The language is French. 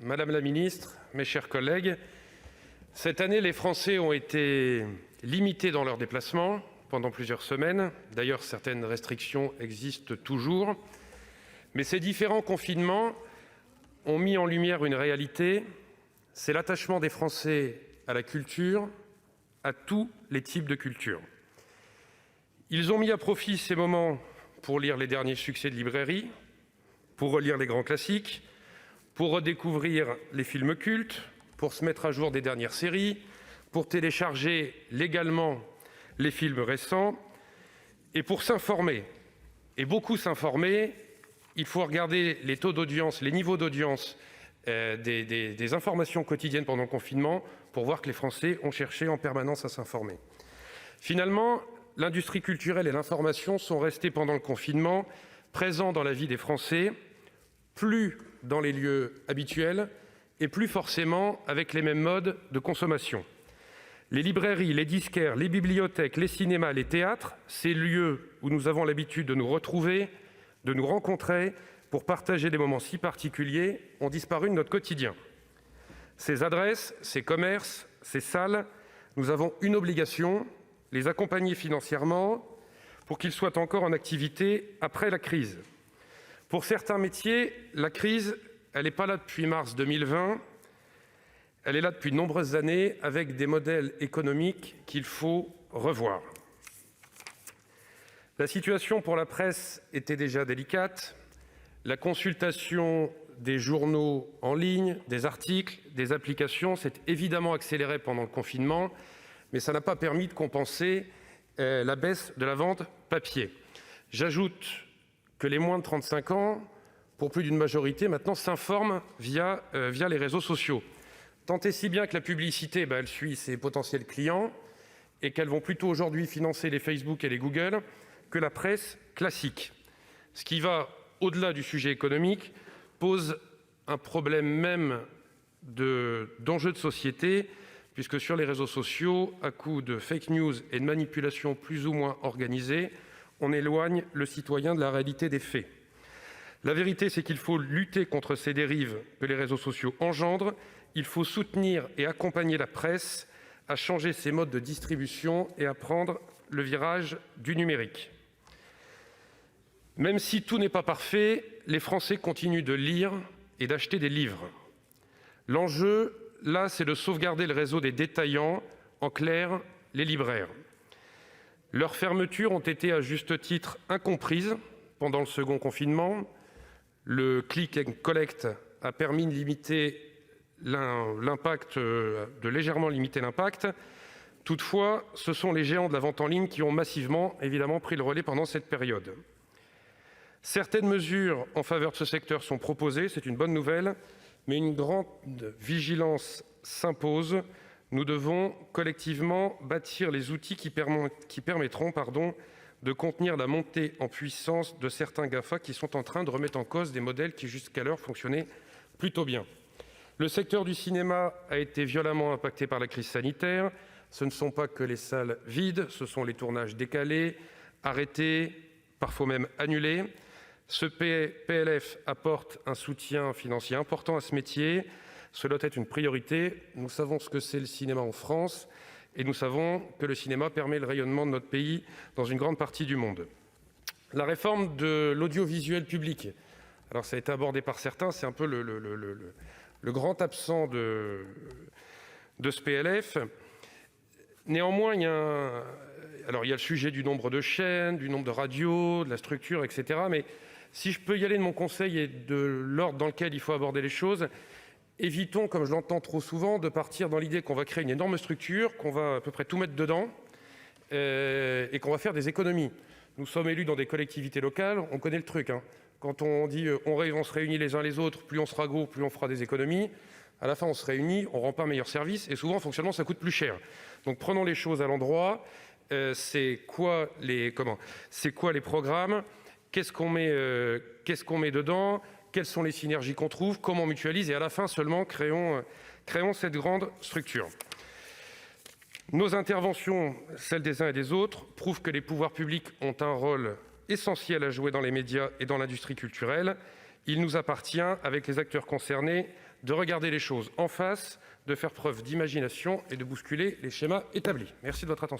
Madame la ministre, mes chers collègues, cette année, les Français ont été limités dans leurs déplacements pendant plusieurs semaines. D'ailleurs, certaines restrictions existent toujours. Mais ces différents confinements ont mis en lumière une réalité, c'est l'attachement des Français à la culture, à tous les types de culture. Ils ont mis à profit ces moments pour lire les derniers succès de librairie, pour relire les grands classiques, pour redécouvrir les films cultes, pour se mettre à jour des dernières séries, pour télécharger légalement les films récents et pour s'informer. Et beaucoup s'informer, il faut regarder les taux d'audience, les niveaux d'audience des informations quotidiennes pendant le confinement pour voir que les Français ont cherché en permanence à s'informer. Finalement, l'industrie culturelle et l'information sont restés pendant le confinement présents dans la vie des Français, plus dans les lieux habituels et plus forcément avec les mêmes modes de consommation. Les librairies, les disquaires, les bibliothèques, les cinémas, les théâtres, ces lieux où nous avons l'habitude de nous retrouver, de nous rencontrer pour partager des moments si particuliers, ont disparu de notre quotidien. Ces adresses, ces commerces, ces salles, nous avons une obligation, les accompagner financièrement pour qu'ils soient encore en activité après la crise. Pour certains métiers, la crise, elle n'est pas là depuis mars 2020, elle est là depuis de nombreuses années avec des modèles économiques qu'il faut revoir. La situation pour la presse était déjà délicate. La consultation des journaux en ligne, des articles, des applications s'est évidemment accélérée pendant le confinement, mais ça n'a pas permis de compenser la baisse de la vente papier. J'ajoute que les moins de 35 ans, pour plus d'une majorité, maintenant s'informent via les réseaux sociaux. Tant et si bien que la publicité, elle suit ses potentiels clients et qu'elles vont plutôt aujourd'hui financer les Facebook et les Google que la presse classique. Ce qui va au-delà du sujet économique pose un problème même d'enjeu de société, puisque sur les réseaux sociaux, à coup de fake news et de manipulations plus ou moins organisées, on éloigne le citoyen de la réalité des faits. La vérité, c'est qu'il faut lutter contre ces dérives que les réseaux sociaux engendrent. Il faut soutenir et accompagner la presse à changer ses modes de distribution et à prendre le virage du numérique. Même si tout n'est pas parfait, les Français continuent de lire et d'acheter des livres. L'enjeu, là, c'est de sauvegarder le réseau des détaillants, en clair, les libraires. Leurs fermetures ont été à juste titre incomprises pendant le second confinement. Le click and collect a permis de légèrement limiter l'impact. Toutefois, ce sont les géants de la vente en ligne qui ont massivement, évidemment, pris le relais pendant cette période. Certaines mesures en faveur de ce secteur sont proposées, c'est une bonne nouvelle, mais une grande vigilance s'impose. Nous devons collectivement bâtir les outils qui permettront de contenir la montée en puissance de certains GAFA qui sont en train de remettre en cause des modèles qui jusqu'alors fonctionnaient plutôt bien. Le secteur du cinéma a été violemment impacté par la crise sanitaire. Ce ne sont pas que les salles vides, ce sont les tournages décalés, arrêtés, parfois même annulés. Ce PLF apporte un soutien financier important à ce métier. Cela doit être une priorité. Nous savons ce que c'est le cinéma en France et nous savons que le cinéma permet le rayonnement de notre pays dans une grande partie du monde. La réforme de l'audiovisuel public. Alors ça a été abordé par certains, c'est un peu le grand absent de ce PLF. Néanmoins, il y a le sujet du nombre de chaînes, du nombre de radios, de la structure, etc. Mais si je peux y aller de mon conseil et de l'ordre dans lequel il faut aborder les choses, évitons, comme je l'entends trop souvent, de partir dans l'idée qu'on va créer une énorme structure, qu'on va à peu près tout mettre dedans et qu'on va faire des économies. Nous sommes élus dans des collectivités locales, on connaît le truc. Quand on dit on se réunit les uns les autres, plus on sera gros, plus on fera des économies. À la fin, on se réunit, on ne rend pas un meilleur service et souvent, en fonctionnement, ça coûte plus cher. Donc prenons les choses à l'endroit. C'est quoi les programmes ? Qu'est-ce qu'on met dedans ? Quelles sont les synergies qu'on trouve ? Comment on mutualise ? Et à la fin, seulement, créons cette grande structure. Nos interventions, celles des uns et des autres, prouvent que les pouvoirs publics ont un rôle essentiel à jouer dans les médias et dans l'industrie culturelle. Il nous appartient, avec les acteurs concernés, de regarder les choses en face, de faire preuve d'imagination et de bousculer les schémas établis. Merci de votre attention.